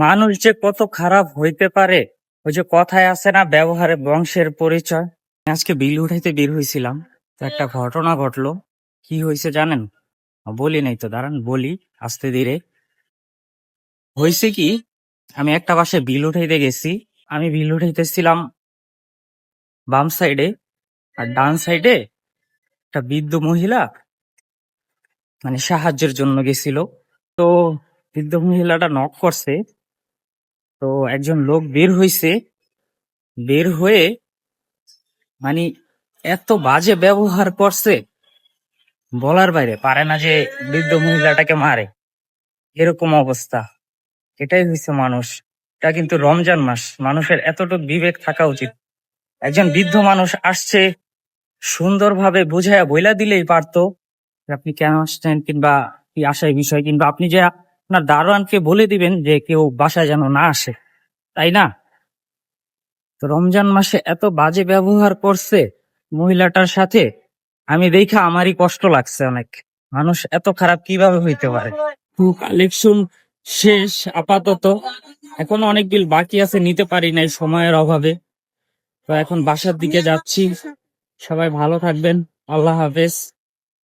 মানুষ যে কত খারাপ হইতে পারে, ওই যে কথায় আছে না, ব্যবহারে বংশের পরিচয়। আজকে বিল উঠাইতে বের হয়েছিলাম, তো একটা ঘটনা ঘটলো। কি হয়েছে জানেন? বলি নাই তো, দাঁড়ান বলি আস্তে ধীরে। হয়েছে কি, আমি একটা বাসায় বিল উঠাইতে গেছি। আমি বিল উঠাইতেছিলাম বাম সাইডে, আর ডান সাইডে একটা বৃদ্ধ মহিলা মানে সাহায্যের জন্য গেছিল। তো বৃদ্ধ মহিলাটা নক করছে, তো একজন লোক বের হইছে। বের হয়ে মানে এত বাজে ব্যবহার করছে, বলার বাইরে। পারে না যে বৃদ্ধ মহিলাটাকে মারে, এরকম অবস্থা। এটাই হয়েছে মানুষ। এটা কিন্তু রমজান মাস, মানুষের এতটুকু বিবেক থাকা উচিত। একজন বৃদ্ধ মানুষ আসছে, সুন্দরভাবে বুঝাইয়া বইলা দিলেই পারতো যে আপনি কেন আসছেন, কিংবা কি আসার বিষয়, কিংবা আপনি যে আপনার দারোয়ানকে বলে দিবেন যে কেউ বাসায় যেন না আসে, তাই না? তো রমজান মাসে এত বাজে ব্যবহার করছে মহিলাটার সাথে, আমি দেখা আমারই কষ্ট লাগছে অনেক। মানুষ এত খারাপ কিভাবে হইতে পারে? কালেকশন শেষ আপাতত, এখন অনেক বিল বাকি আছে, নিতে পারি নাই সময়ের অভাবে। তো এখন বাসার দিকে যাচ্ছি। সবাই ভালো থাকবেন, আল্লাহ হাফেজ।